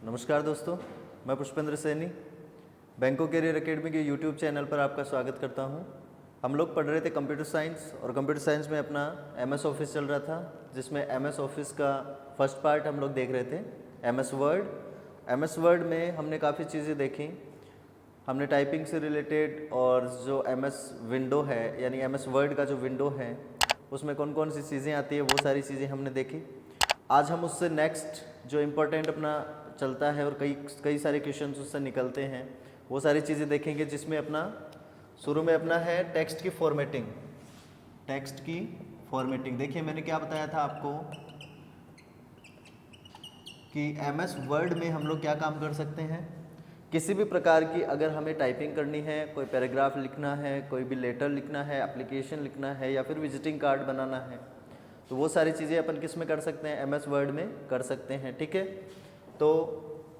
नमस्कार दोस्तों, मैं पुष्पेंद्र सैनी बैंको कैरियर एकेडमी के यूट्यूब चैनल पर आपका स्वागत करता हूं। हम लोग पढ़ रहे थे कंप्यूटर साइंस और कंप्यूटर साइंस में अपना एमएस ऑफिस चल रहा था, जिसमें एमएस ऑफिस का फर्स्ट पार्ट हम लोग देख रहे थे एमएस वर्ड। एमएस वर्ड में हमने काफ़ी चीज़ें देखी। हमने टाइपिंग से रिलेटेड और जो एमएस विंडो है यानी एमएस वर्ड का जो विंडो है उसमें कौन कौन सी चीज़ें आती है वो सारी चीज़ें हमने देखी। आज हम उससे नेक्स्ट जो इम्पोर्टेंट अपना चलता है और कई सारे क्वेश्चंस उससे निकलते हैं वो सारी चीज़ें देखेंगे, जिसमें अपना शुरू में अपना है टेक्स्ट की फॉर्मेटिंग। टेक्स्ट की फॉर्मेटिंग देखिए, मैंने क्या बताया था आपको कि एमएस वर्ड में हम लोग क्या काम कर सकते हैं। किसी भी प्रकार की अगर हमें टाइपिंग करनी है, कोई पैराग्राफ लिखना है, कोई भी लेटर लिखना है, एप्लीकेशन लिखना है या फिर विजिटिंग कार्ड बनाना है, तो वो सारी चीज़ें अपन किस में कर सकते हैं, एमएस वर्ड में कर सकते हैं। ठीक है, तो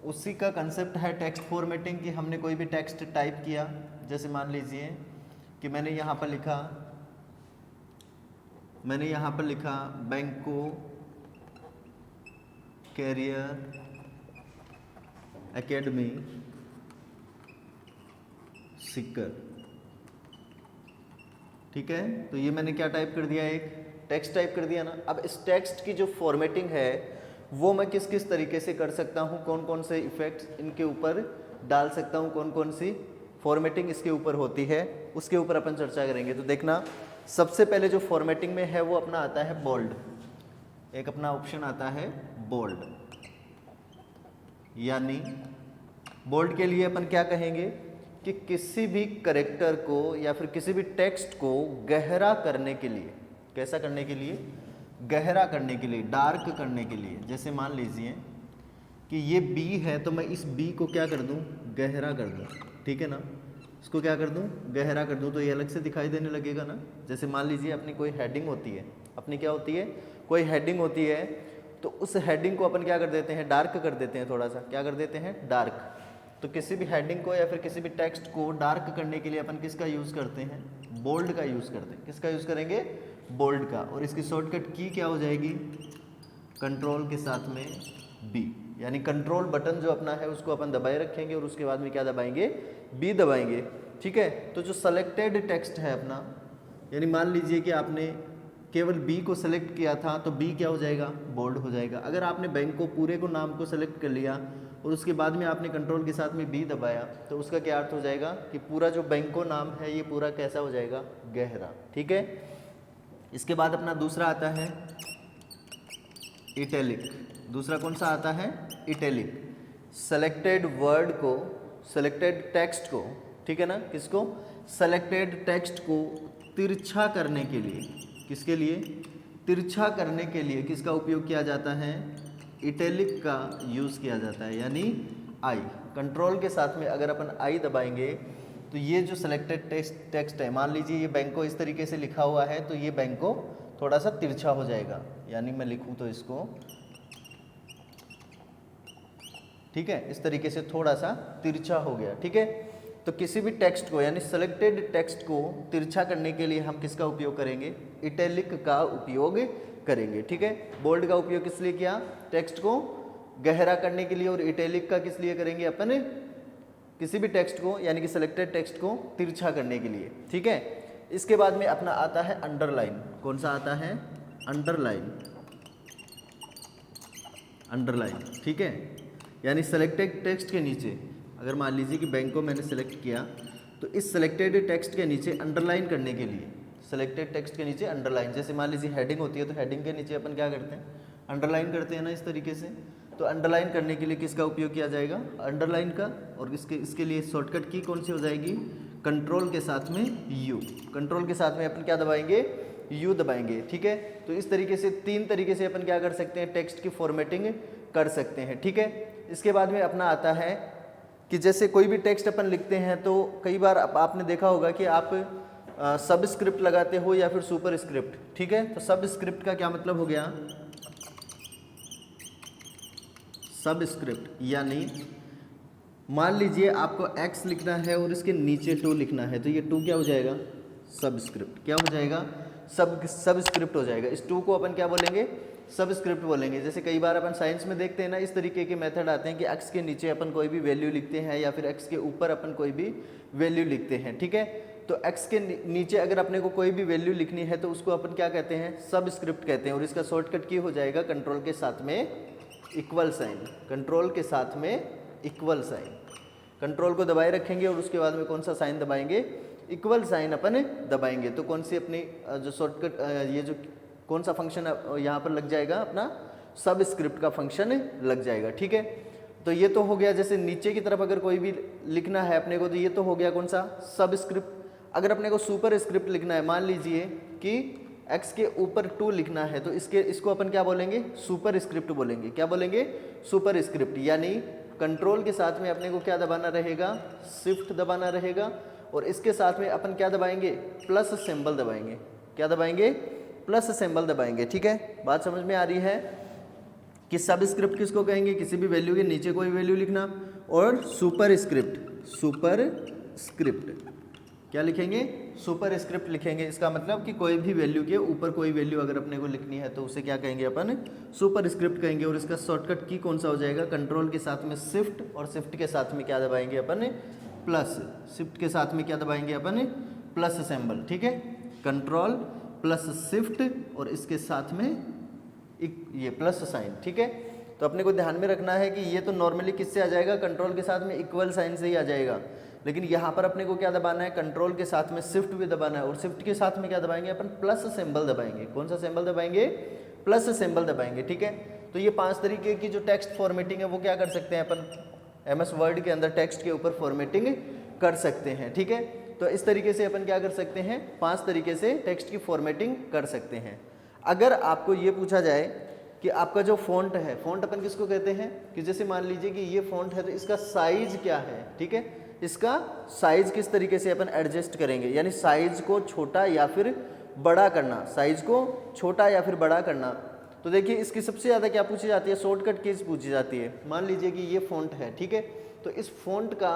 उसी का कंसेप्ट है टेक्स्ट फॉर्मेटिंग कि हमने कोई भी टेक्स्ट टाइप किया, जैसे मान लीजिए कि मैंने यहाँ पर लिखा बैंको कैरियर एकेडमी सीकर। ठीक है, तो ये मैंने क्या टाइप कर दिया, एक टेक्स्ट टाइप कर दिया ना। अब इस टेक्स्ट की जो फॉर्मेटिंग है वो मैं किस किस तरीके से कर सकता हूँ, कौन कौन से इफ़ेक्ट्स इनके ऊपर डाल सकता हूँ, कौन कौन सी फॉर्मेटिंग इसके ऊपर होती है, उसके ऊपर अपन चर्चा करेंगे। तो देखना, सबसे पहले जो फॉर्मेटिंग में है वो अपना आता है बोल्ड। एक अपना ऑप्शन आता है बोल्ड, यानी बोल्ड के लिए अपन क्या कहेंगे कि किसी भी कैरेक्टर को या फिर किसी भी टेक्स्ट को गहरा करने के लिए, कैसा करने के लिए, गहरा करने के लिए, डार्क करने के लिए। जैसे मान लीजिए कि ये बी है तो मैं इस बी को क्या कर दूं, गहरा कर दूं। ठीक है ना, इसको क्या कर दूं, गहरा कर दूं, तो ये अलग से दिखाई देने लगेगा ना। जैसे मान लीजिए अपनी कोई हेडिंग होती है, अपनी क्या होती है, कोई हेडिंग होती है, तो उस हेडिंग को अपन क्या कर देते हैं, डार्क कर देते हैं, थोड़ा सा क्या कर देते हैं, डार्क। तो किसी भी हेडिंग को या फिर किसी भी टेक्स्ट को डार्क करने के लिए अपन किसका यूज़ करते हैं, बोल्ड का यूज़ करते हैं। किसका यूज़ करेंगे, बोल्ड का। और इसकी शॉर्टकट की क्या हो जाएगी, कंट्रोल के साथ में बी, यानी कंट्रोल बटन जो अपना है उसको अपन दबाए रखेंगे और उसके बाद में क्या दबाएंगे, बी दबाएंगे। ठीक है, तो जो सेलेक्टेड टेक्स्ट है अपना, यानी मान लीजिए कि आपने केवल बी को सेलेक्ट किया था तो बी क्या हो जाएगा, बोल्ड हो जाएगा। अगर आपने बैंक को पूरे को नाम को सेलेक्ट कर लिया और उसके बाद में आपने कंट्रोल के साथ में बी दबाया, तो उसका क्या अर्थ हो जाएगा कि पूरा जो बैंको नाम है ये पूरा कैसा हो जाएगा, गहरा। ठीक है, इसके बाद अपना दूसरा आता है इटैलिक। दूसरा कौन सा आता है, इटैलिक। सेलेक्टेड वर्ड को, सेलेक्टेड टेक्स्ट को, ठीक है ना, किसको, सेलेक्टेड टेक्स्ट को तिरछा करने के लिए, किसके लिए, तिरछा करने के लिए किसका उपयोग किया जाता है, इटैलिक का यूज़ किया जाता है, यानी आई। कंट्रोल के साथ में अगर अपन आई दबाएंगे तो ये जो सिलेक्टेड टेक्स्ट है, मान लीजिए ये बैंको इस तरीके से लिखा हुआ है, तो ये बैंको थोड़ा सा तिरछा हो जाएगा। यानी मैं लिखूं तो इसको, ठीक है, इस तरीके से थोड़ा सा तिरछा हो गया। ठीक है, तो किसी भी टेक्स्ट को यानी सेलेक्टेड टेक्स्ट को तिरछा करने के लिए हम किसका उपयोग करेंगे, इटैलिक का उपयोग करेंगे। ठीक है, बोल्ड का उपयोग किस लिए किया, टेक्स्ट को गहरा करने के लिए, और इटैलिक का किस लिए करेंगे अपन, किसी भी टेक्स्ट को यानी कि सिलेक्टेड टेक्स्ट को तिरछा करने के लिए। ठीक है, इसके बाद में अपना आता है अंडरलाइन। कौन सा आता है, अंडरलाइन। अंडरलाइन, ठीक है, यानी सिलेक्टेड टेक्स्ट के नीचे, अगर मान लीजिए कि बैंक को मैंने सेलेक्ट किया तो इस सिलेक्टेड टेक्स्ट के नीचे अंडरलाइन करने के लिए, सिलेक्टेड टेक्स्ट के नीचे अंडरलाइन, जैसे मान लीजिए हेडिंग होती है तो हेडिंग के नीचे अपन क्या करते हैं, अंडरलाइन करते हैं ना, इस तरीके से। तो अंडरलाइन करने के लिए किसका उपयोग किया जाएगा, अंडरलाइन का। और इसके लिए शॉर्टकट की कौन सी हो जाएगी, कंट्रोल के साथ में यू। कंट्रोल के साथ में अपन क्या दबाएंगे, यू दबाएंगे। ठीक है, तो इस तरीके से, तीन तरीके से अपन क्या कर सकते हैं, टेक्स्ट की फॉर्मेटिंग कर सकते हैं। ठीक है, इसके बाद में अपना आता है कि जैसे कोई भी टेक्स्ट अपन लिखते हैं तो कई बार आपने देखा होगा कि आप सब स्क्रिप्ट लगाते हो या फिर सुपर स्क्रिप्ट। ठीक है, तो सब स्क्रिप्ट का क्या मतलब हो गया, सब स्क्रिप्ट यानी मान लीजिए आपको x लिखना है और इसके नीचे 2 लिखना है, तो ये 2 क्या हो जाएगा, सब स्क्रिप्ट। क्या हो जाएगा, सब स्क्रिप्ट हो जाएगा। इस 2 को अपन क्या बोलेंगे, सबस्क्रिप्ट बोलेंगे। जैसे कई बार अपन साइंस में देखते हैं ना, इस तरीके के मेथड आते हैं कि एक्स के नीचे अपन कोई भी वैल्यू लिखते हैं या फिर एक्स के ऊपर अपन कोई भी वैल्यू लिखते हैं, ठीक है। तो एक्स के नीचे अगर अपने को कोई भी वैल्यू लिखनी है तो उसको अपन क्या कहते हैं, सबस्क्रिप्ट कहते हैं। और इसका शॉर्टकट की हो जाएगा कंट्रोल के साथ में इक्वल साइन, कंट्रोल के साथ में इक्वल साइन। कंट्रोल को दबाए रखेंगे और उसके बाद में कौन सा साइन दबाएंगे, इक्वल साइन अपन दबाएंगे। तो कौन सी अपनी जो शॉर्टकट ये जो कौन सा फंक्शन यहाँ पर लग जाएगा, अपना सबस्क्रिप्ट का फंक्शन लग जाएगा, ठीक है। तो ये तो हो गया, जैसे नीचे की तरफ अगर कोई भी लिखना है अपने को तो ये तो हो गया कौन सा, सबस्क्रिप्ट। अगर अपने को सुपर स्क्रिप्ट लिखना है, मान लीजिए कि x के ऊपर 2 लिखना है तो इसको अपन क्या बोलेंगे, सुपर स्क्रिप्ट बोलेंगे। क्या बोलेंगे, सुपर स्क्रिप्ट। यानी कंट्रोल के साथ में अपने को क्या दबाना रहेगा, शिफ्ट दबाना रहेगा और इसके साथ में अपन क्या दबाएंगे, प्लस सिंबल दबाएंगे। क्या दबाएंगे, प्लस सिंबल दबाएंगे, ठीक है। बात समझ में आ रही है कि सबस्क्रिप्ट किसको कहेंगे, किसी भी वैल्यू के नीचे कोई वैल्यू लिखना। और सुपर स्क्रिप्ट, सुपर स्क्रिप्ट क्या लिखेंगे, सुपर स्क्रिप्ट लिखेंगे। इसका मतलब कि कोई भी वैल्यू के ऊपर कोई वैल्यू अगर अपने को लिखनी है तो उसे क्या कहेंगे, अपन सुपर स्क्रिप्ट कहेंगे। और इसका शॉर्टकट की कौन सा हो जाएगा, कंट्रोल के साथ में शिफ्ट और शिफ्ट के साथ में क्या दबाएंगे अपन, प्लस। शिफ्ट के साथ में क्या दबाएंगे अपन, प्लस सिंबल, ठीक है। कंट्रोल प्लस शिफ्ट और इसके साथ में ये प्लस साइन, ठीक है। तो अपने को ध्यान में रखना है कि ये तो नॉर्मली किससे आ जाएगा, कंट्रोल के साथ में इक्वल साइन से ही आ जाएगा। लेकिन यहाँ पर अपने को क्या दबाना है, कंट्रोल के साथ में शिफ्ट भी दबाना है और शिफ्ट के साथ में क्या दबाएंगे अपन, प्लस सिंबल दबाएंगे। कौन सा सिंबल दबाएंगे, प्लस सिंबल दबाएंगे, ठीक है। तो ये 5 तरीके की जो टेक्स्ट फॉर्मेटिंग है वो क्या कर सकते हैं अपन MS वर्ड के अंदर टेक्स्ट के ऊपर फॉर्मेटिंग कर सकते हैं, ठीक है। तो इस तरीके से अपन क्या कर सकते हैं, 5 तरीके से टेक्स्ट की फॉर्मेटिंग कर सकते हैं। अगर आपको ये पूछा जाए कि आपका जो फ़ॉन्ट है, फ़ॉन्ट अपन किसको कहते हैं, कि जैसे मान लीजिए कि ये फ़ॉन्ट है तो इसका साइज़ क्या है, ठीक है। इसका साइज़ किस तरीके से अपन एडजस्ट करेंगे, यानी साइज़ को छोटा या फिर बड़ा करना, साइज़ को छोटा या फिर बड़ा करना। तो देखिए इसकी सबसे ज़्यादा क्या पूछी जाती है, शॉर्टकट कीज़ पूछी जाती है। मान लीजिए कि ये फ़ॉन्ट है, ठीक है। तो इस फ़ॉन्ट का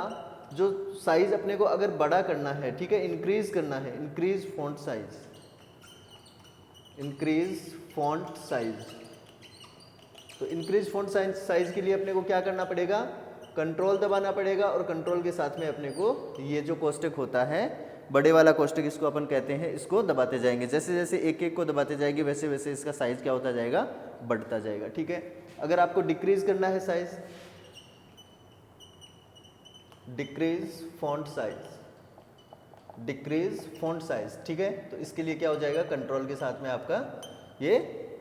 जो साइज़ अपने को अगर बड़ा करना है, ठीक है, इंक्रीज़ करना है, increase font size, increase font size. तो इंक्रीज फ़ॉन्ट साइज़ के लिए अपने को क्या करना पड़ेगा, कंट्रोल दबाना पड़ेगा और कंट्रोल के साथ में अपने को ये जो कोष्टक होता है, बड़े वाला कोष्टक इसको अपन कहते हैं, इसको दबाते जाएंगे। जैसे जैसे एक एक को दबाते जाएंगे वैसे वैसे इसका साइज़ क्या होता जाएगा, बढ़ता जाएगा, ठीक है। अगर आपको डिक्रीज करना है size, decrease font size, decrease font size, ठीक है। तो इसके लिए क्या हो जाएगा, कंट्रोल के साथ में आपका ये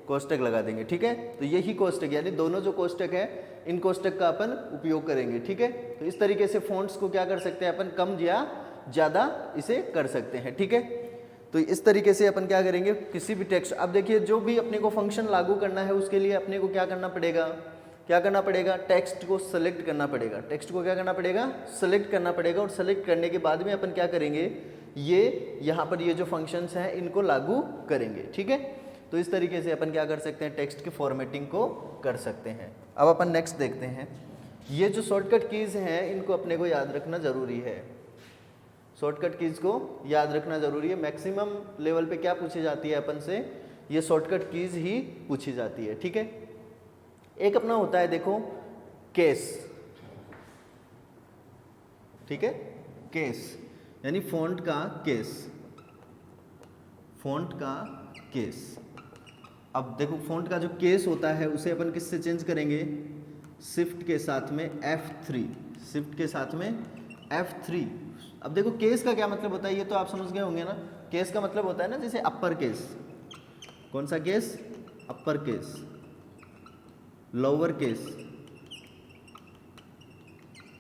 कोष्टक लगा देंगे, ठीक है। तो यही कोष्टक, यानी दोनों जो कोष्टक है इन कोष्टक का अपन उपयोग करेंगे, ठीक है। तो इस तरीके से फ़ॉन्ट्स को क्या कर सकते हैं अपन, कम या ज़्यादा इसे कर सकते हैं, ठीक है। तो इस तरीके से अपन क्या करेंगे, किसी भी टेक्स्ट, अब देखिए जो भी अपने को फंक्शन लागू करना है उसके लिए अपने को क्या करना पड़ेगा, क्या करना पड़ेगा, टेक्स्ट को सेलेक्ट करना पड़ेगा। टेक्स्ट को क्या करना पड़ेगा, सेलेक्ट करना पड़ेगा। और सेलेक्ट करने के बाद में अपन क्या करेंगे, ये यहाँ पर ये जो फंक्शंस हैं इनको लागू करेंगे, ठीक है। तो इस तरीके से अपन क्या कर सकते हैं, टेक्स्ट की फॉर्मेटिंग को कर सकते हैं। अब अपन नेक्स्ट देखते हैं, ये जो शॉर्टकट कीज़ हैं इनको अपने को याद रखना ज़रूरी है। शॉर्टकट कीज़ को याद रखना ज़रूरी है। मैक्सिमम लेवल पे क्या पूछी जाती है अपन से, ये शॉर्टकट कीज़ ही पूछी जाती है, ठीक है। एक अपना होता है देखो केस, ठीक है, केस यानी फ़ॉन्ट का केस, फ़ॉन्ट का केस। अब देखो फ़ॉन्ट का जो केस होता है उसे अपन किससे चेंज करेंगे, शिफ्ट के साथ में F3, शिफ्ट के साथ में F3। अब देखो केस का क्या मतलब होता है, ये तो आप समझ गए होंगे ना। केस का मतलब होता है ना जैसे अपर केस, कौन सा case, upper case, lower case,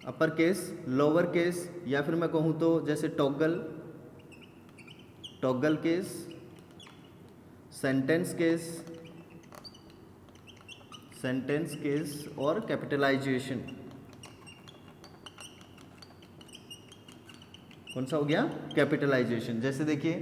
upper case, lower case, या फिर मैं कहूँ तो जैसे toggle, toggle case, sentence case, sentence case और कैपिटलाइजेशन। कौन सा हो गया, कैपिटलाइजेशन। जैसे देखिए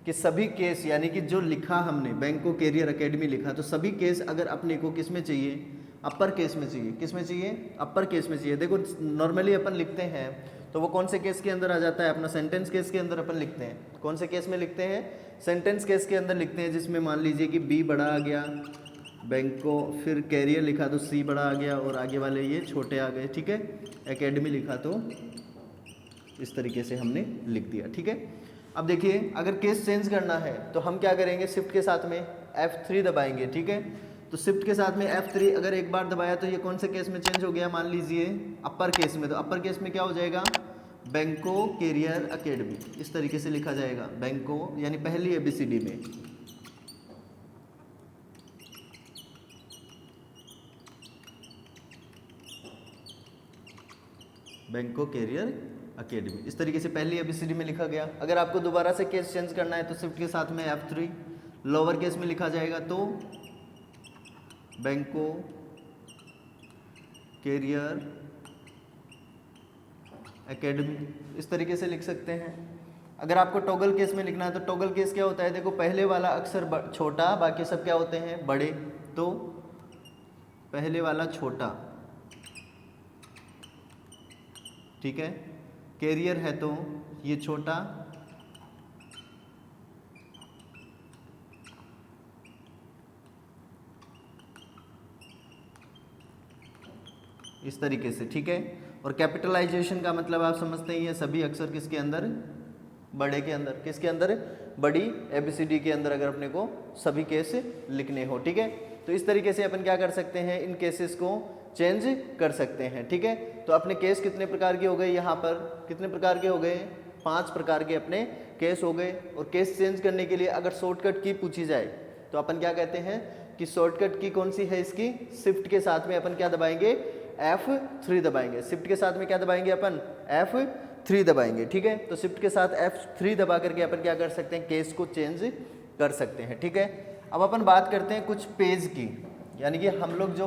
कि सभी केस, यानी कि जो लिखा हमने बैंको कैरियर एकेडमी लिखा, तो सभी केस अगर अपने को किस में चाहिए, अपर केस में चाहिए। किस में चाहिए, अपर केस में चाहिए। देखो नॉर्मली अपन लिखते हैं तो वो कौन से केस के अंदर आ जाता है, अपना सेंटेंस केस के अंदर अपन लिखते हैं। कौन से केस में लिखते हैं, सेंटेंस केस के अंदर लिखते हैं, जिसमें मान लीजिए कि बी बड़ा आ गया, बैंको, फिर कैरियर लिखा तो सी बड़ा आ गया और आगे वाले ये छोटे आ गए, ठीक है। एकेडमी लिखा तो इस तरीके से हमने लिख दिया, ठीक है। अब देखिए अगर केस चेंज करना है तो हम क्या करेंगे, शिफ्ट के साथ में F3 दबाएंगे, ठीक है। तो शिफ्ट के साथ में F3 अगर एक बार दबाया तो ये कौन से केस में चेंज हो गया, मान लीजिए अपर केस में। तो अपर केस में क्या हो जाएगा, बैंको कैरियर एकेडमी, इस तरीके से लिखा जाएगा। बैंको यानी पहली ABCD में बैंको कैरियर एकेडमी, इस तरीके से पहली ABCD में लिखा गया। अगर आपको दोबारा से केस चेंज करना है तो शिफ्ट के साथ में F3 लोअर केस में लिखा जाएगा, तो बैंको कैरियर एकेडमी, इस तरीके से लिख सकते हैं। अगर आपको टॉगल केस में लिखना है तो टॉगल केस क्या होता है, देखो पहले वाला अक्षर छोटा, बाकी सब क्या होते हैं बड़े, तो पहले वाला छोटा, ठीक है। कैरियर है तो ये छोटा, इस तरीके से, ठीक है। और कैपिटलाइजेशन का मतलब आप समझते ही हैं, सभी अक्षर किसके अंदर, बड़े के अंदर, किसके अंदर, बड़ी ABCD के अंदर अगर अपने को सभी केस लिखने हो, ठीक है। तो इस तरीके से अपन क्या कर सकते हैं, इन केसेस को चेंज कर सकते हैं, ठीक है। तो अपने केस कितने प्रकार के हो गए, यहाँ पर कितने प्रकार के हो गए, 5 प्रकार के अपने केस हो गए। और केस चेंज करने के लिए अगर शॉर्टकट की पूछी जाए तो अपन क्या कहते हैं कि शॉर्टकट की कौन सी है इसकी, शिफ्ट के साथ में अपन क्या दबाएंगे, F3 दबाएंगे। शिफ्ट के साथ में क्या दबाएंगे अपन, F3 दबाएंगे, ठीक है। तो शिफ्ट के साथ F3 दबा करके अपन क्या कर सकते हैं, केस को चेंज कर सकते हैं, ठीक है। अब अपन बात करते हैं कुछ पेज की, यानी कि हम लोग जो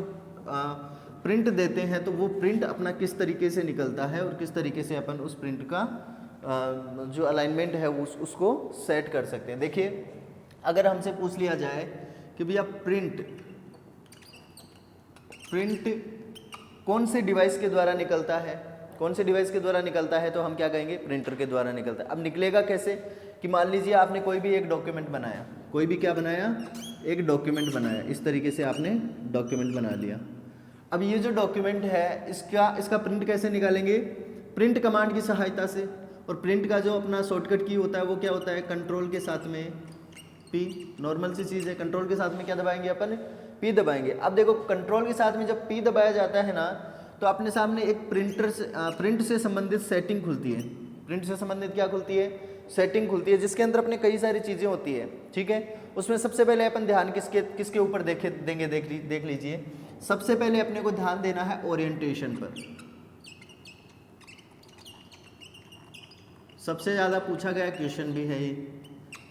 प्रिंट देते हैं तो वो प्रिंट अपना किस तरीके से निकलता है और किस तरीके से अपन उस प्रिंट का जो अलाइनमेंट है उसको सेट कर सकते हैं। देखिए अगर हमसे पूछ लिया जाए कि भैया प्रिंट कौन से डिवाइस के द्वारा निकलता है, कौन से डिवाइस के द्वारा निकलता है, तो हम क्या कहेंगे, प्रिंटर के द्वारा निकलता है। अब निकलेगा कैसे, कि मान लीजिए आपने कोई भी एक डॉक्यूमेंट बनाया, कोई भी क्या बनाया, एक डॉक्यूमेंट बनाया, इस तरीके से आपने डॉक्यूमेंट बना लिया। अब ये जो डॉक्यूमेंट है इसका प्रिंट कैसे निकालेंगे, प्रिंट कमांड की सहायता से। और प्रिंट का जो अपना शॉर्टकट की होता है वो क्या होता है, कंट्रोल के साथ में P, नॉर्मल सी चीज़ है, कंट्रोल के साथ में क्या दबाएंगे अपन, P दबाएंगे। अब देखो कंट्रोल के साथ में जब P दबाया जाता है ना, तो अपने सामने एक प्रिंट से संबंधित सेटिंग खुलती है। प्रिंट से संबंधित क्या खुलती है, सेटिंग खुलती है, जिसके अंदर अपने कई सारी चीज़ें होती है, ठीक है। उसमें सबसे पहले अपन ध्यान किसके ऊपर देंगे, देख लीजिए। सबसे पहले अपने को ध्यान देना है ओरिएंटेशन पर। सबसे ज़्यादा पूछा गया क्वेश्चन भी है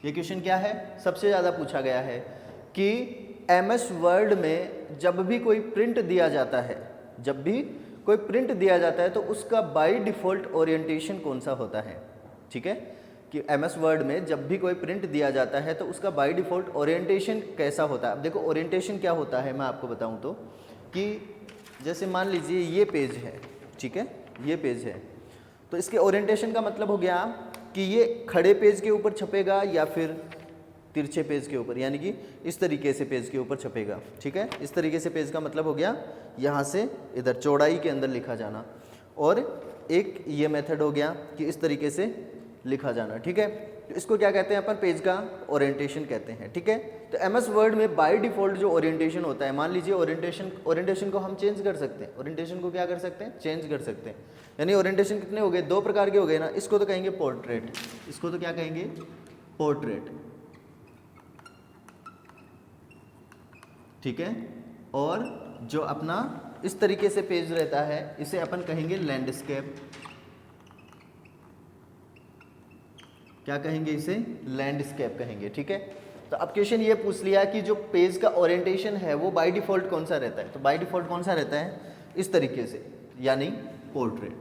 ये क्वेश्चन क्या है, सबसे ज़्यादा पूछा गया है कि MS वर्ड में जब भी कोई प्रिंट दिया जाता है, जब भी कोई प्रिंट दिया जाता है तो उसका बाय डिफ़ॉल्ट ओरिएंटेशन कौन सा होता है, ठीक है। कि MS वर्ड में जब भी कोई प्रिंट दिया जाता है तो उसका बाय डिफ़ॉल्ट ओरिएंटेशन कैसा होता है। अब देखो ओरिएंटेशन क्या होता है, मैं आपको बताऊं तो, कि जैसे मान लीजिए ये पेज है, ठीक है, ये पेज है, तो इसके ओरिएंटेशन का मतलब हो गया कि ये खड़े पेज के ऊपर छपेगा या फिर तिरछे पेज के ऊपर, यानी कि इस तरीके से पेज के ऊपर छपेगा, ठीक है। इस तरीके से पेज का मतलब हो गया यहाँ से इधर चौड़ाई के अंदर लिखा जाना, और एक ये मेथड हो गया कि इस तरीके से लिखा जाना, ठीक है। तो इसको क्या कहते हैं अपन, पेज का ओरिएंटेशन कहते हैं, ठीक है। तो MS वर्ड में बाय डिफ़ॉल्ट जो ओरिएंटेशन होता है, मान लीजिए ओरिएंटेशन को हम चेंज कर सकते हैं, ओरिएंटेशन को क्या कर सकते हैं, चेंज कर सकते हैं। यानी ओरिएंटेशन कितने हो गए, 2 प्रकार के हो गए ना। इसको तो कहेंगे पोर्ट्रेट, इसको तो क्या कहेंगे, पोर्ट्रेट, ठीक है। और जो अपना इस तरीके से पेज रहता है इसे अपन कहेंगे लैंडस्केप, क्या कहेंगे, इसे लैंडस्केप कहेंगे, ठीक है। तो अब क्वेश्चन ये पूछ लिया कि जो पेज का ओरिएंटेशन है वो बाय डिफ़ॉल्ट कौन सा रहता है, तो बाय डिफ़ॉल्ट कौन सा रहता है, इस तरीके से, यानी पोर्ट्रेट,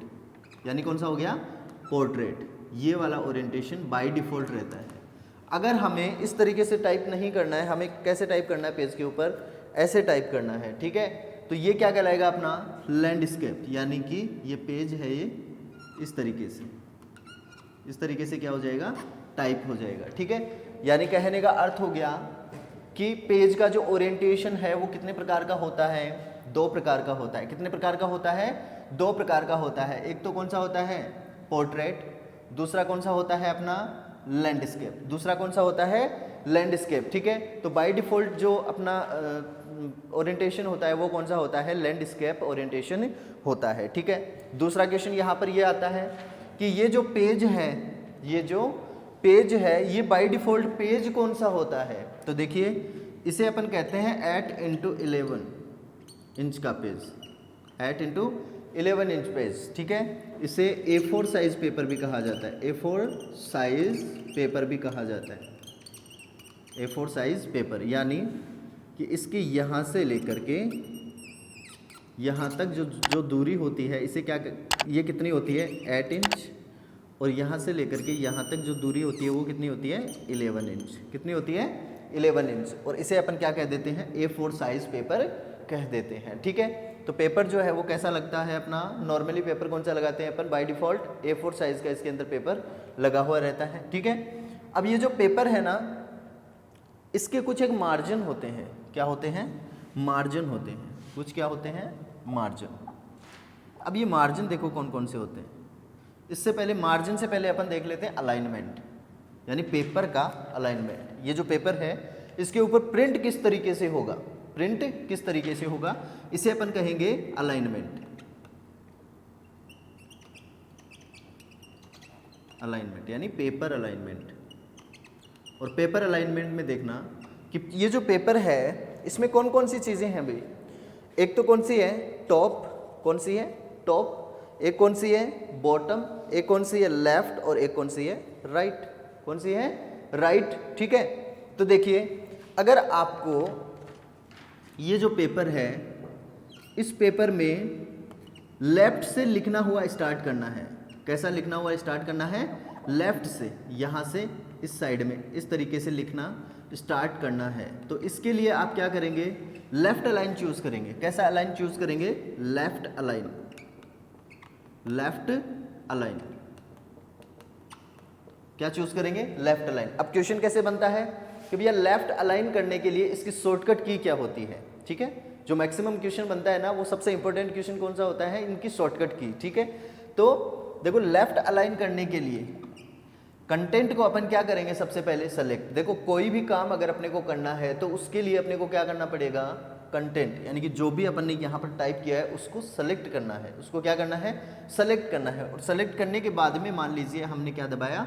यानी कौन सा हो गया, पोर्ट्रेट। ये वाला ओरिएंटेशन बाय डिफ़ॉल्ट रहता है। अगर हमें इस तरीके से टाइप नहीं करना है, हमें कैसे टाइप करना है, पेज के ऊपर ऐसे टाइप करना है, ठीक है। तो ये क्या कहलाएगा अपना लैंडस्केप, यानी कि ये पेज है, ये इस तरीके से क्या हो जाएगा, टाइप हो जाएगा, ठीक है। यानी कहने का अर्थ हो गया कि पेज का जो ओरिएंटेशन है वो कितने प्रकार का होता है, 2 प्रकार का होता है। कितने प्रकार का होता है, 2 प्रकार का होता है। एक तो कौन सा होता है, पोर्ट्रेट, दूसरा कौन सा होता है अपना लैंडस्केप, दूसरा कौन सा होता है लैंडस्केप, ठीक है। तो बाय डिफॉल्ट जो अपना ओरिएंटेशन होता है वो कौन सा होता है, लैंडस्केप ओरिएंटेशन होता है, ठीक है। दूसरा क्वेश्चन यहाँ पर ये आता है कि ये जो पेज है, ये जो पेज है ये बाय डिफॉल्ट पेज कौन सा होता है, तो देखिए इसे अपन कहते हैं 8x11 इंच का पेज, 8x11 इंच पेज, ठीक है। इसे A4 साइज पेपर भी कहा जाता है, A4 साइज पेपर भी कहा जाता है, A4 साइज पेपर, यानी कि इसकी यहाँ से लेकर के यहाँ तक जो दूरी होती है इसे क्या, ये कितनी होती है 8 इंच, और यहाँ से लेकर के यहाँ तक जो दूरी होती है वो कितनी होती है 11 इंच, कितनी होती है 11 इंच, और इसे अपन क्या कह देते हैं, A4 साइज पेपर कह देते हैं, ठीक है। तो पेपर जो है वो कैसा लगता है अपना, नॉर्मली पेपर कौन सा लगाते हैं अपन, बाय डिफ़ॉल्ट A4 साइज का इसके अंदर पेपर लगा हुआ रहता है, ठीक है। अब ये जो पेपर है ना, इसके कुछ एक मार्जिन होते हैं, क्या होते हैं, मार्जिन होते हैं, कुछ क्या होते हैं, मार्जिन। अब ये मार्जिन देखो कौन कौन से होते हैं। इससे पहले मार्जिन से पहले अपन देख लेते हैं अलाइनमेंट, यानी पेपर का अलाइनमेंट। ये जो पेपर है इसके ऊपर प्रिंट किस तरीके से होगा, प्रिंट किस तरीके से होगा, इसे अपन कहेंगे अलाइनमेंट, अलाइनमेंट यानी पेपर अलाइनमेंट। और पेपर अलाइनमेंट में देखना कि ये जो पेपर है इसमें कौन कौन सी चीज़ें हैं भाई, एक तो कौन सी है टॉप, कौन सी है टॉप, एक कौन सी है बॉटम, एक कौन सी है लेफ्ट, और एक कौन सी है राइट, कौन सी है राइट, ठीक है। तो देखिए अगर आपको ये जो पेपर है इस पेपर में लेफ्ट से लिखना हुआ स्टार्ट करना है, कैसा लिखना हुआ स्टार्ट करना है, लेफ्ट से, यहाँ से इस साइड में इस तरीके से लिखना स्टार्ट करना है, तो इसके लिए आप क्या करेंगे, लेफ्ट अलाइन चूज करेंगे। कैसा अलाइन चूज करेंगे, लेफ्ट अलाइन, लेफ्ट अलाइन, क्या चूज करेंगे, लेफ्ट अलाइन। अब क्वेश्चन कैसे बनता है कि भैया लेफ्ट अलाइन करने के लिए इसकी शॉर्टकट की क्या होती है, ठीक है। जो मैक्सिमम क्वेश्चन बनता है ना वो सबसे इंपॉर्टेंट क्वेश्चन कौन सा होता है, इनकी शॉर्टकट की, ठीक है। तो देखो लेफ्ट अलाइन करने के लिए कंटेंट को अपन क्या करेंगे, सबसे पहले सेलेक्ट। देखो कोई भी काम अगर अपने को करना है तो उसके लिए अपने को क्या करना पड़ेगा, कंटेंट, यानी कि जो भी अपन ने यहाँ पर टाइप किया है उसको सेलेक्ट करना है, उसको क्या करना है, सेलेक्ट करना है। और सेलेक्ट करने के बाद में मान लीजिए हमने क्या दबाया,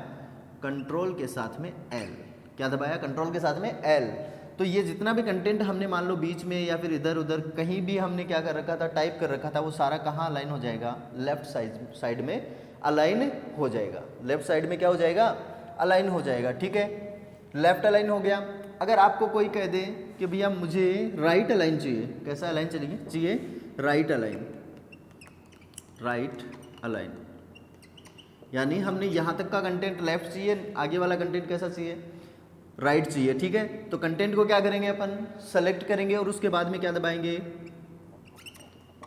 कंट्रोल के साथ में L, क्या दबाया, कंट्रोल के साथ में L। तो ये जितना भी कंटेंट हमने मान लो बीच में या फिर इधर उधर कहीं भी हमने क्या कर रखा था, टाइप कर रखा था, वो सारा कहाँ अलाइन हो जाएगा, लेफ्ट साइड में अलाइन हो जाएगा, लेफ्ट साइड में क्या हो जाएगा, अलाइन हो जाएगा, ठीक है। लेफ्ट अलाइन हो गया। अगर आपको कोई कह दे कि भैया मुझे राइट अलाइन चाहिए, कैसा अलाइन चाहिए, राइट अलाइन, राइट अलाइन, यानी हमने यहाँ तक का कंटेंट लेफ्ट चाहिए, आगे वाला कंटेंट कैसा चाहिए, राइट चाहिए, ठीक है। तो कंटेंट को क्या करेंगे अपन, सेलेक्ट करेंगे और उसके बाद में क्या दबाएंगे,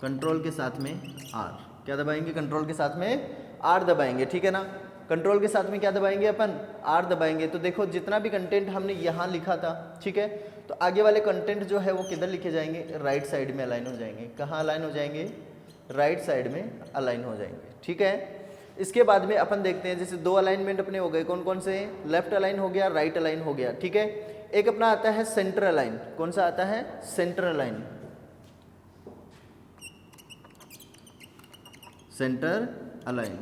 कंट्रोल के साथ में R, क्या दबाएंगे, कंट्रोल के साथ में R दबाएंगे, ठीक है ना। कंट्रोल के साथ में क्या दबाएंगे अपन, R दबाएंगे। तो देखो जितना भी कंटेंट हमने यहाँ लिखा था, ठीक है, तो आगे वाले कंटेंट जो है वो किधर लिखे जाएंगे, राइट साइड में अलाइन हो जाएंगे। कहाँ अलाइन हो जाएंगे, राइट साइड में अलाइन हो जाएंगे, ठीक है। इसके बाद में अपन देखते हैं, जैसे 2 अलाइनमेंट अपने हो गए, कौन कौन से, लेफ्ट अलाइन हो गया, राइट अलाइन हो गया, ठीक है। एक अपना आता है सेंटर अलाइन, कौन सा आता है, सेंटर अलाइन, सेंटर अलाइन,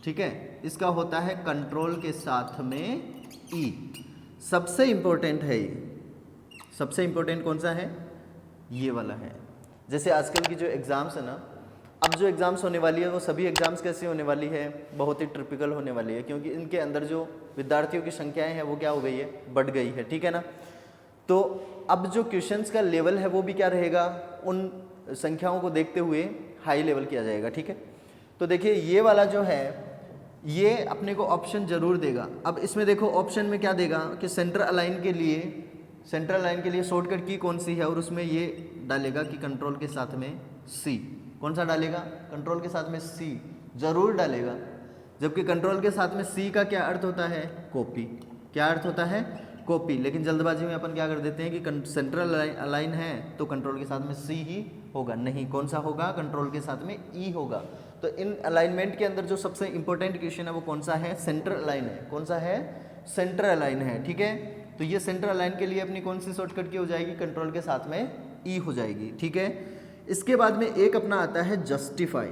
ठीक है। इसका होता है कंट्रोल के साथ में E। सबसे इंपॉर्टेंट है ये, सबसे इंपॉर्टेंट कौन सा है, ये वाला है। जैसे आजकल की जो एग्ज़ाम्स है ना, अब जो एग्ज़ाम्स होने वाली है वो सभी एग्ज़ाम्स कैसे होने वाली है, बहुत ही टिपिकल होने वाली है, क्योंकि इनके अंदर जो विद्यार्थियों की संख्याएं हैं वो क्या हो गई है, बढ़ गई है, ठीक है ना। तो अब जो क्वेश्चंस का लेवल है वो भी क्या रहेगा, उन संख्याओं को देखते हुए हाई लेवल किया जाएगा, ठीक है। तो देखिए ये वाला जो है ये अपने को ऑप्शन जरूर देगा। अब इसमें देखो ऑप्शन में क्या देगा कि सेंटर अलाइन के लिए, सेंटर अलाइन के लिए शॉर्टकट की कौन सी है, और उसमें ये डालेगा कि कंट्रोल के साथ में C, कौन सा डालेगा, कंट्रोल के साथ में C जरूर डालेगा। जबकि कंट्रोल के साथ में C का क्या अर्थ होता है, कॉपी, क्या अर्थ होता है, कॉपी, लेकिन जल्दबाजी में अपन क्या कर देते हैं कि सेंट्रल अलाइन है तो कंट्रोल के साथ में सी ही होगा, नहीं कौन सा होगा, कंट्रोल के साथ में ई होगा। तो इन अलाइनमेंट के अंदर जो सबसे इंपॉर्टेंट क्वेश्चन है वो कौन सा है, सेंटर अलाइन है। कौन सा है, सेंटर अलाइन है, ठीक है। तो ये सेंटर अलाइन के लिए अपनी कौन सी शॉर्टकट की हो जाएगी, कंट्रोल के साथ में ई हो जाएगी, ठीक है। इसके बाद में एक अपना आता है जस्टिफाई।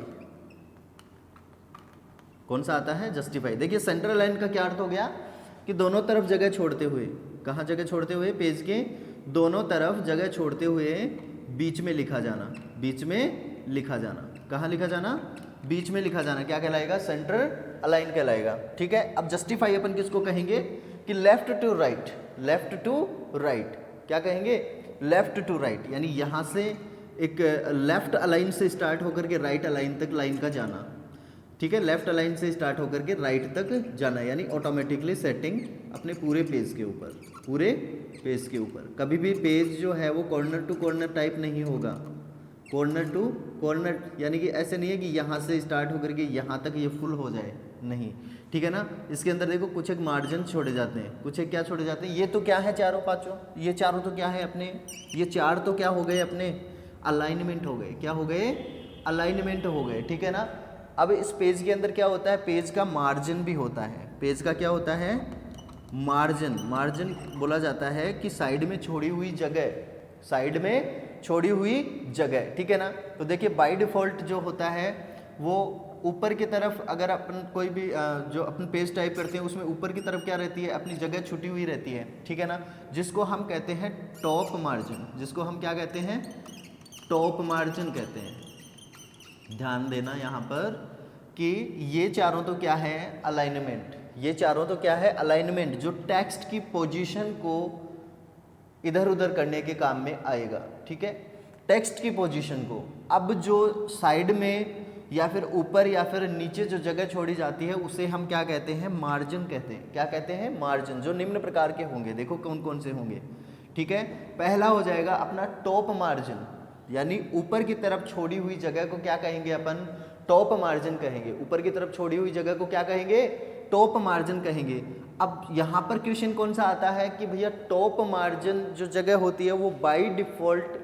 कौन सा आता है, जस्टिफाई। देखिए सेंटर अलाइन का क्या अर्थ हो गया कि दोनों तरफ जगह छोड़ते हुए, कहाँ जगह छोड़ते हुए, पेज के दोनों तरफ जगह छोड़ते हुए बीच में लिखा जाना, बीच में लिखा जाना, कहाँ लिखा जाना, बीच में लिखा जाना, क्या कहलाएगा, सेंटर अलाइन कहलाएगा, ठीक है। अब जस्टिफाई अपन किसको कहेंगे कि left to right, left to right, क्या कहेंगे, लेफ्ट टू राइट, यानी यहाँ से एक लेफ्ट अलाइन से स्टार्ट होकर के राइट अलाइन तक लाइन का जाना, ठीक है। लेफ्ट अलाइन से स्टार्ट होकर के राइट तक जाना, यानी ऑटोमेटिकली सेटिंग अपने पूरे पेज के ऊपर, पूरे पेज के ऊपर। कभी भी पेज जो है वो कॉर्नर टू कॉर्नर टाइप नहीं होगा, कॉर्नर टू कॉर्नर, यानी कि ऐसे नहीं है कि यहाँ से स्टार्ट होकर के यहाँ तक ये फुल हो जाए, नहीं, ठीक है ना। इसके अंदर देखो कुछ एक मार्जिन छोड़े जाते हैं, कुछ एक क्या छोड़े जाते हैं, ये तो क्या है, चारों पांचों, ये चारों तो क्या है अपने, ये चार तो क्या हो गए अपने, अलाइनमेंट हो गए, क्या हो गए, अलाइनमेंट हो गए, ठीक है ना। अब इस पेज के अंदर क्या होता है, पेज का मार्जिन भी होता है, पेज का क्या होता है, मार्जिन। मार्जिन बोला जाता है कि साइड में छोड़ी हुई जगह, साइड में छोड़ी हुई जगह, ठीक है ना। तो देखिए बाय डिफ़ॉल्ट जो होता है वो ऊपर की तरफ, अगर अपन कोई भी जो अपन पेज टाइप करते हैं उसमें ऊपर की तरफ क्या रहती है, अपनी जगह छुटी हुई रहती है, ठीक है ना, जिसको हम कहते हैं टॉप मार्जिन, जिसको हम क्या कहते हैं, टॉप मार्जिन कहते हैं। ध्यान देना यहाँ पर कि ये चारों तो क्या है, अलाइनमेंट, ये चारों तो क्या है, अलाइनमेंट, जो टेक्स्ट की पोजीशन को इधर उधर करने के काम में आएगा, ठीक है, टेक्स्ट की पोजीशन को। अब जो साइड में या फिर ऊपर या फिर नीचे जो जगह छोड़ी जाती है उसे हम क्या कहते हैं, मार्जिन कहते हैं। क्या कहते हैं, मार्जिन, जो निम्न प्रकार के होंगे, देखो कौन कौन से होंगे, ठीक है। पहला हो जाएगा अपना टॉप मार्जिन, यानी ऊपर की तरफ छोड़ी हुई जगह को क्या कहेंगे अपन, टॉप मार्जिन कहेंगे। ऊपर की तरफ छोड़ी हुई जगह को क्या कहेंगे, टॉप मार्जिन कहेंगे। अब यहाँ पर क्वेश्चन कौन सा आता है कि भैया टॉप मार्जिन जो जगह होती है वो बाय डिफ़ॉल्ट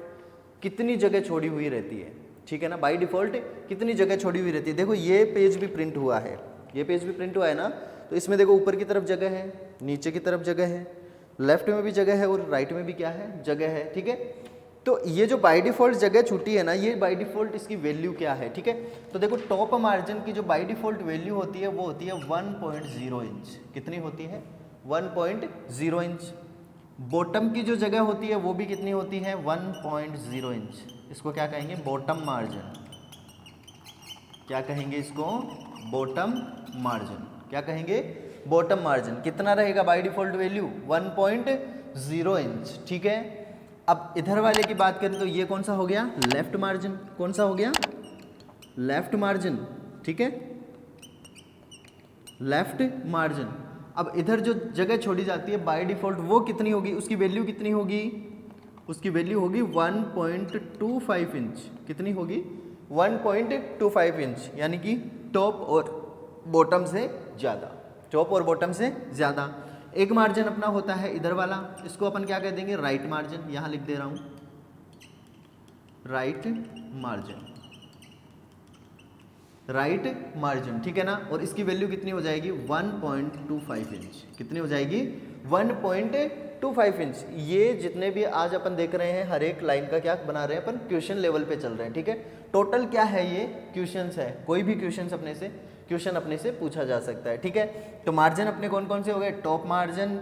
कितनी जगह छोड़ी हुई रहती है, ठीक है ना, बाय डिफ़ॉल्ट कितनी जगह छोड़ी हुई रहती है। देखो ये पेज भी प्रिंट हुआ है, ये पेज भी प्रिंट हुआ है ना, तो इसमें देखो ऊपर की तरफ जगह है, नीचे की तरफ जगह है, लेफ्ट में भी जगह है और राइट में भी क्या है, जगह है, ठीक है। तो ये जो बाय डिफ़ॉल्ट जगह छूटी है ना, ये बाय डिफ़ॉल्ट इसकी वैल्यू क्या है, ठीक है। तो देखो टॉप मार्जिन की जो बाय डिफ़ॉल्ट वैल्यू होती है वो होती है 1.0 इंच। कितनी होती है, 1.0 इंच। बॉटम की जो जगह होती है वो भी कितनी होती है, 1.0 इंच। इसको क्या कहेंगे, बॉटम मार्जिन। क्या कहेंगे इसको, बॉटम मार्जिन। क्या कहेंगे, बॉटम मार्जिन। कितना रहेगा बाय डिफ़ॉल्ट वैल्यू, 1.0 इंच, ठीक है। अब इधर वाले की बात करें तो ये कौन सा हो गया, लेफ्ट मार्जिन। कौन सा हो गया, लेफ्ट मार्जिन, ठीक है, लेफ्ट मार्जिन। अब इधर जो जगह छोड़ी जाती है बाय डिफ़ॉल्ट वो कितनी होगी, उसकी वैल्यू कितनी होगी, उसकी वैल्यू होगी 1.25 इंच। कितनी होगी, 1.25 इंच, यानी कि टॉप और बॉटम से ज़्यादा, टॉप और बॉटम से ज़्यादा। एक मार्जिन अपना होता है इधर वाला, इसको अपन क्या कह देंगे, राइट मार्जिन। यहाँ लिख दे रहा हूँ राइट मार्जिन, राइट मार्जिन, ठीक है ना। और इसकी वैल्यू कितनी हो जाएगी, 1.25 इंच। कितनी हो जाएगी, 1.25 इंच। ये जितने भी आज अपन देख रहे हैं हर एक लाइन का क्या बना रहे हैं अपन, क्वेश्चन लेवल पे चल रहे हैं, ठीक है। टोटल क्या है, ये क्वेश्चंस है, कोई भी क्वेश्चन अपने से पूछा जा सकता है, ठीक है। तो मार्जिन अपने कौन कौन से हो गए, top margin,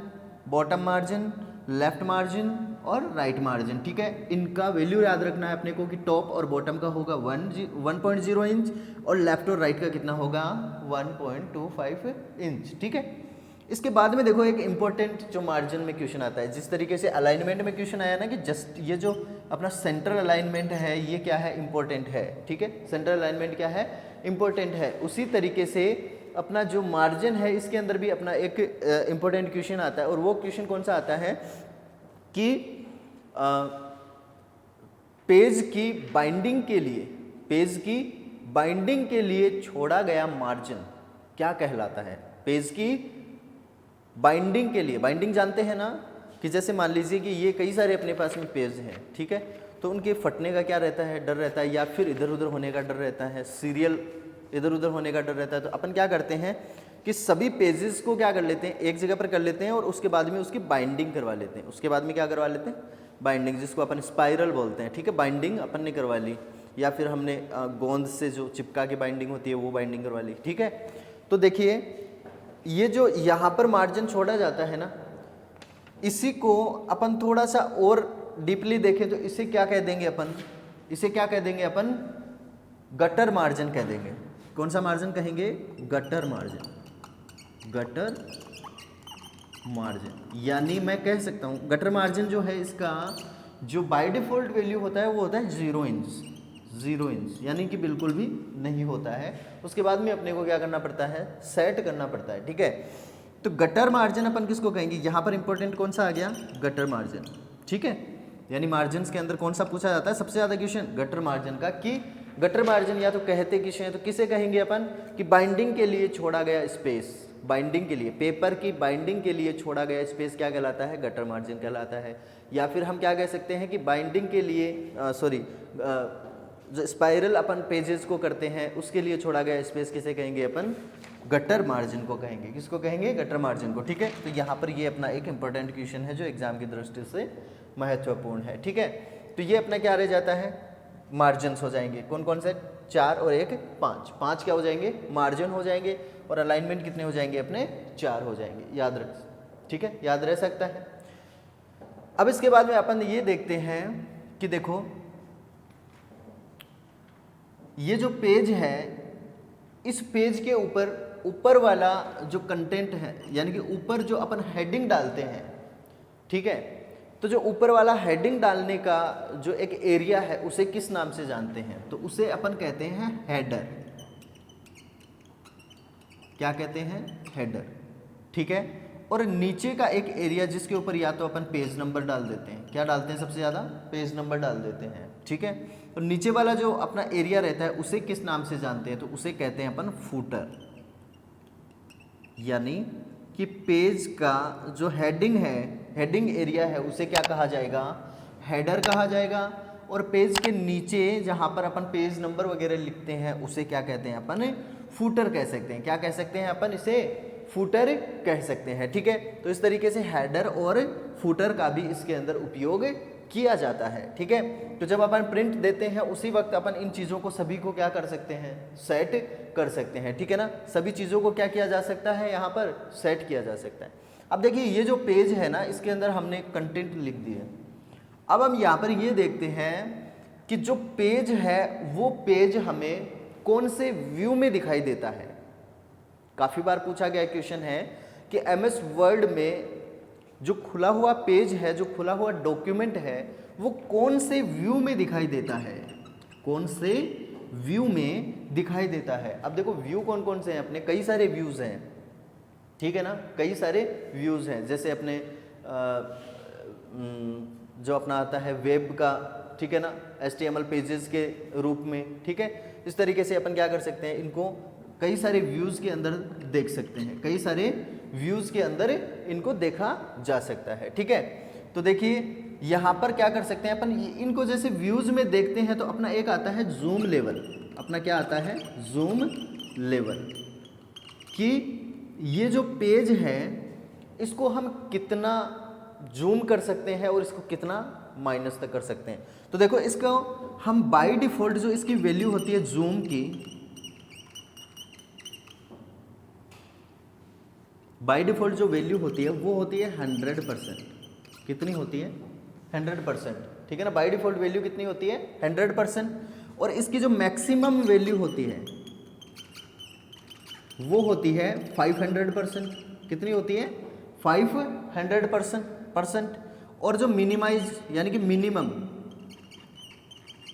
bottom margin, left margin और राइट मार्जिन, ठीक है। इनका वैल्यू याद रखना है अपने को कि टॉप और बॉटम का होगा 1.0 इंच और लेफ्ट और राइट का कितना होगा, 1.25 इंच, ठीक है। इसके बाद में देखो एक इंपॉर्टेंट जो मार्जिन में क्वेश्चन आता है, जिस तरीके से अलाइनमेंट में क्वेश्चन आया ना कि जस्ट ये जो अपना सेंट्रल अलाइनमेंट है ये क्या है, इंपॉर्टेंट है, ठीक है। सेंट्रल अलाइनमेंट क्या है, इंपॉर्टेंट है। उसी तरीके से अपना जो मार्जिन है इसके अंदर भी अपना एक इंपॉर्टेंट क्वेश्चन आता है। और वो क्वेश्चन कौन सा आता है कि पेज की बाइंडिंग के लिए, पेज की बाइंडिंग के लिए छोड़ा गया मार्जिन क्या कहलाता है। पेज की बाइंडिंग के लिए, बाइंडिंग जानते हैं ना, कि जैसे मान लीजिए कि ये कई सारे अपने पास में पेज हैं, ठीक है, तो उनके फटने का क्या रहता है, डर रहता है, या फिर इधर उधर होने का डर रहता है, सीरियल इधर उधर होने का डर रहता है। तो अपन क्या करते हैं कि सभी पेजेस को क्या कर लेते हैं, एक जगह पर कर लेते हैं और उसके बाद में उसकी बाइंडिंग करवा लेते हैं। उसके बाद में क्या करवा लेते हैं, बाइंडिंग, जिसको अपन स्पाइरल बोलते हैं, ठीक है। बाइंडिंग अपन ने करवा ली, या फिर हमने गोंद से जो चिपका के बाइंडिंग होती है वो बाइंडिंग करवा ली, ठीक है। तो देखिए ये जो यहाँ पर मार्जिन छोड़ा जाता है ना, इसी को अपन थोड़ा सा और डीपली देखें तो इसे क्या कह देंगे अपन, इसे क्या कह देंगे अपन, गटर मार्जिन कह देंगे। कौन सा मार्जिन कहेंगे, गटर मार्जिन, गटर मार्जिन। यानी मैं कह सकता हूँ गटर मार्जिन जो है इसका जो बाय डिफ़ॉल्ट वैल्यू होता है वो होता है 0 इंच, 0 इंच, यानी कि बिल्कुल भी नहीं होता है। उसके बाद में अपने को क्या करना पड़ता है, सेट करना पड़ता है, ठीक है। तो गटर मार्जिन अपन किसको कहेंगे, यहाँ पर इंपॉर्टेंट कौन सा आ गया, गटर मार्जिन, ठीक है। यानी मार्जिन के अंदर कौन सा पूछा जाता है सबसे ज़्यादा क्वेश्चन, गटर मार्जिन का। कि गटर मार्जिन या तो कहते किसे हैं, तो किसे कहेंगे अपन, कि बाइंडिंग के लिए छोड़ा गया स्पेस, बाइंडिंग के लिए, पेपर की बाइंडिंग के लिए छोड़ा गया स्पेस क्या कहलाता है, गटर मार्जिन कहलाता है। या फिर हम क्या कह सकते हैं कि बाइंडिंग के लिए जो स्पाइरल अपन पेजेस को करते हैं उसके लिए छोड़ा गया स्पेस किसे कहेंगे अपन, गटर मार्जिन को कहेंगे। किसको कहेंगे, गटर मार्जिन को, ठीक है। तो यहाँ पर ये अपना एक इंपॉर्टेंट क्वेश्चन है जो एग्जाम की दृष्टि से महत्वपूर्ण है, ठीक है। तो ये अपना क्या रह जाता है, मार्जिन्स हो जाएंगे। कौन कौन से, 4 और 1 5, 5 क्या हो जाएंगे, मार्जिन हो जाएंगे। और अलाइनमेंट कितने हो जाएंगे अपने, 4 हो जाएंगे, याद रख, ठीक है, याद रह सकता है। अब इसके बाद में अपन ये देखते हैं कि देखो ये जो पेज है, इस पेज के ऊपर वाला जो कंटेंट है, यानी कि ऊपर जो अपन हेडिंग डालते हैं, ठीक है, तो जो ऊपर वाला हेडिंग डालने का जो एक एरिया है उसे किस नाम से जानते हैं, तो उसे अपन कहते हैं हेडर। क्या कहते हैं, हेडर, ठीक है। और नीचे का एक एरिया जिसके ऊपर या तो अपन पेज नंबर डाल देते हैं, क्या डालते हैं सबसे ज़्यादा, पेज नंबर डाल देते हैं, ठीक है। और नीचे वाला जो अपना एरिया रहता है उसे किस नाम से जानते हैं, तो उसे कहते हैं अपन फूटर। यानी कि पेज का जो हेडिंग है, हेडिंग एरिया है, उसे क्या कहा जाएगा, हेडर कहा जाएगा। और पेज के नीचे जहाँ पर अपन पेज नंबर वगैरह लिखते हैं उसे क्या कहते हैं अपन, फूटर कह सकते हैं। क्या कह सकते हैं अपन, इसे फूटर कह सकते हैं, ठीक है। तो इस तरीके से हेडर और फूटर का भी इसके अंदर उपयोग किया जाता है, ठीक है। तो जब अपन प्रिंट देते हैं उसी वक्त अपन इन चीज़ों को सभी को क्या कर सकते हैं, सेट कर सकते हैं, ठीक है ना। सभी चीज़ों को क्या किया जा सकता है, यहाँ पर सेट किया जा सकता है। अब देखिए ये जो पेज है ना, इसके अंदर हमने कंटेंट लिख दिया। अब हम यहाँ पर ये देखते हैं कि जो पेज है वो पेज हमें कौन से व्यू में दिखाई देता है। काफ़ी बार पूछा गया क्वेश्चन है कि MS वर्ड में जो खुला हुआ पेज है, जो खुला हुआ डॉक्यूमेंट है, वो कौन से व्यू में दिखाई देता है, कौन से व्यू में दिखाई देता है। अब देखो व्यू कौन कौन से हैं अपने, कई सारे व्यूज़ हैं, ठीक है ना, कई सारे व्यूज़ हैं। जैसे अपने जो अपना आता है वेब का, ठीक है ना, HTML पेजेस के रूप में, ठीक है। इस तरीके से अपन क्या कर सकते हैं, इनको कई सारे व्यूज़ के अंदर देख सकते हैं, कई सारे व्यूज़ के अंदर इनको देखा जा सकता है, ठीक है। तो देखिए यहाँ पर क्या कर सकते हैं अपन, इनको जैसे व्यूज़ में देखते हैं तो अपना एक आता है जूम लेवल, अपना क्या आता है, जूम लेवल, कि ये जो पेज है इसको हम कितना जूम कर सकते हैं और इसको कितना माइनस तक कर सकते हैं। तो देखो इसको हम बाय डिफ़ॉल्ट जो इसकी वैल्यू होती है जूम की, बाय डिफ़ॉल्ट जो वैल्यू होती है वो होती है 100%। कितनी होती है, 100%, ठीक है ना। बाय डिफ़ॉल्ट वैल्यू कितनी होती है, 100%। और इसकी जो मैक्सिमम वैल्यू होती है वो होती है 500%। कितनी होती है, 500%। और जो मिनिमाइज यानी कि मिनिमम,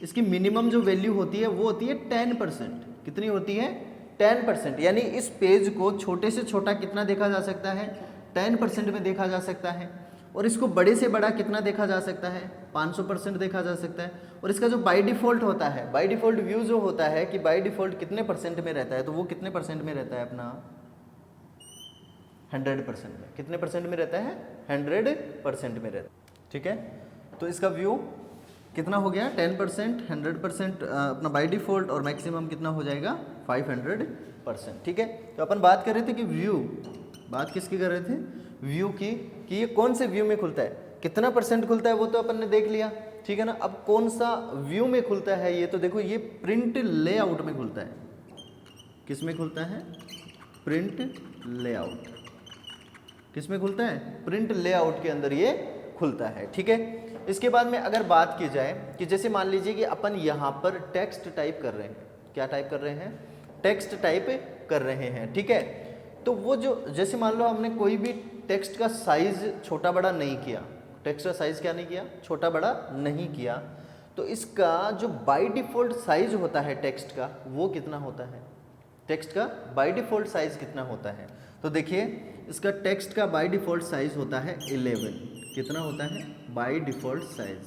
इसकी मिनिमम जो वैल्यू होती है वो होती है 10%। कितनी होती है, 10%। यानी इस पेज को छोटे से छोटा कितना देखा जा सकता है, 10% में देखा जा सकता है। और इसको बड़े से बड़ा कितना देखा जा सकता है, 500% देखा जा सकता है। और इसका जो बाय डिफ़ॉल्ट होता है, बाय डिफ़ॉल्ट व्यू जो होता है कि बाय डिफ़ॉल्ट कितने परसेंट में रहता है, तो वो कितने परसेंट में रहता है अपना, 100% में। कितने परसेंट में रहता है, 100% में रहता है। ठीक है, तो इसका व्यू कितना हो गया 10%, 100% अपना बाय डिफ़ॉल्ट, और मैक्सिमम कितना हो जाएगा 500%। ठीक है, तो अपन बात कर रहे थे कि व्यू, बात किसकी कर रहे थे, व्यू की, कि ये कौन से व्यू में खुलता है, कितना % खुलता है वो तो अपन ने देख लिया। ठीक है ना, अब कौन सा व्यू में खुलता है ये तो देखो, ये प्रिंट लेआउट में खुलता है। किस में खुलता है, प्रिंट लेआउट। किस में खुलता है, प्रिंट लेआउट के अंदर ये खुलता है। ठीक है, इसके बाद में अगर बात की जाए कि जैसे मान लीजिए कि अपन यहाँ पर टेक्स्ट टाइप कर रहे हैं, क्या टाइप कर रहे हैं, टेक्स्ट टाइप कर रहे हैं। ठीक है, तो वो जो, जैसे मान लो हमने कोई भी टेक्स्ट का साइज छोटा बड़ा नहीं किया, टेक्स्ट का साइज क्या नहीं किया, छोटा बड़ा नहीं किया, तो इसका जो बाय डिफ़ॉल्ट साइज होता है टेक्स्ट का, वो कितना होता है, टेक्स्ट का बाय डिफ़ॉल्ट साइज कितना होता है। तो देखिए इसका टेक्स्ट का बाय डिफ़ॉल्ट साइज होता है 11। कितना होता है बाय डिफ़ॉल्ट साइज,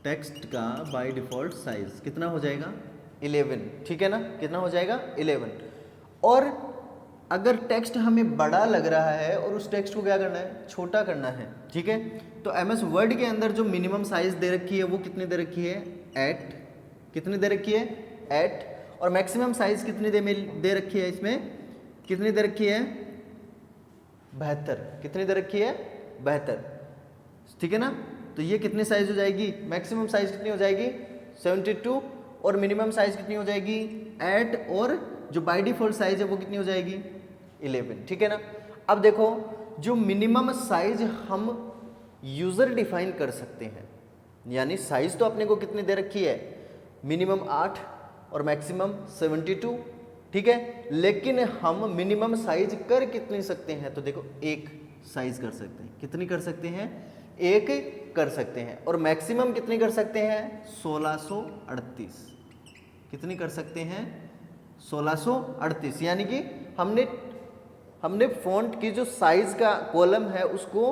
टेक्स्ट का बाय डिफ़ॉल्ट साइज कितना हो जाएगा 11। ठीक है ना, कितना हो जाएगा 11। और अगर टेक्स्ट हमें बड़ा लग रहा है और उस टेक्स्ट को क्या करना है, छोटा करना है। ठीक है, तो MS वर्ड के अंदर जो मिनिमम साइज दे रखी है वो कितनी दे रखी है 8। कितनी दे रखी है 8। और मैक्सिमम साइज कितनी दे रखी है, इसमें कितनी दे रखी है 72। कितनी दे रखी है 72। ठीक है ना, तो ये कितनी साइज हो जाएगी, मैक्सिमम साइज कितनी हो जाएगी 72, और मिनिमम साइज कितनी हो जाएगी 8, और जो बाय डिफ़ॉल्ट साइज है वो कितनी हो जाएगी 11। ठीक है ना, अब देखो जो मिनिमम साइज हम यूज़र डिफाइन कर सकते हैं, यानी साइज तो अपने को कितनी दे रखी है, मिनिमम 8 और मैक्सिमम 72। ठीक है, लेकिन हम मिनिमम साइज कर कितनी सकते हैं, तो देखो एक साइज कर सकते हैं। कितनी कर सकते हैं, एक कर सकते हैं। और मैक्सिमम कितनी कर सकते हैं 1638। कितनी कर सकते हैं 1638, यानी कि हमने फ़ॉन्ट की जो साइज़ का कॉलम है उसको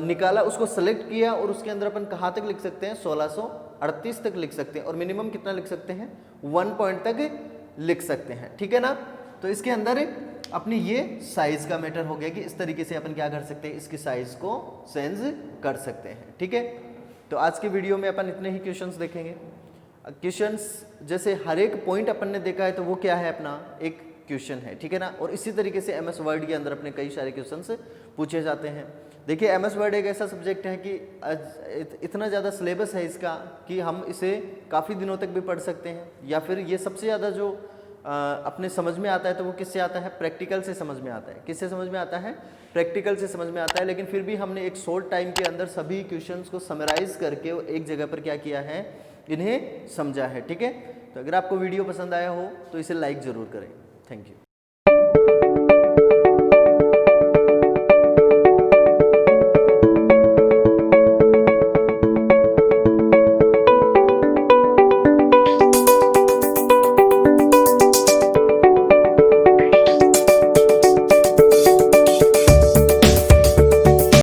निकाला, उसको सेलेक्ट किया, और उसके अंदर अपन कहाँ तक लिख सकते हैं 1638 तक लिख सकते हैं, और मिनिमम कितना लिख सकते हैं 1 पॉइंट तक लिख सकते हैं। ठीक है ना, तो इसके अंदर अपनी ये साइज़ का मैटर हो गया कि इस तरीके से अपन क्या कर सकते हैं, इसकी साइज़ को चेंज कर सकते हैं। ठीक है, तो आज के वीडियो में अपन इतने ही क्वेश्चंस देखेंगे। क्वेश्चंस जैसे हर एक पॉइंट अपन ने देखा है तो वो क्या है, अपना एक क्वेश्चन है। ठीक है ना, और इसी तरीके से MS वर्ड के अंदर अपने कई सारे क्वेश्चंस पूछे जाते हैं। देखिए MS वर्ड एक ऐसा सब्जेक्ट है कि इतना ज़्यादा सिलेबस है इसका कि हम इसे काफ़ी दिनों तक भी पढ़ सकते हैं, या फिर ये सबसे ज़्यादा जो अपने समझ में आता है तो वो किससे आता है, प्रैक्टिकल से समझ में आता है। किससे समझ में आता है, प्रैक्टिकल से समझ में आता है। लेकिन फिर भी हमने एक शॉर्ट टाइम के अंदर सभी क्वेश्चंस को समराइज़ करके एक जगह पर क्या किया है, इन्हें समझा है। ठीक है, तो अगर आपको वीडियो पसंद आया हो तो इसे लाइक ज़रूर करें। Thank you.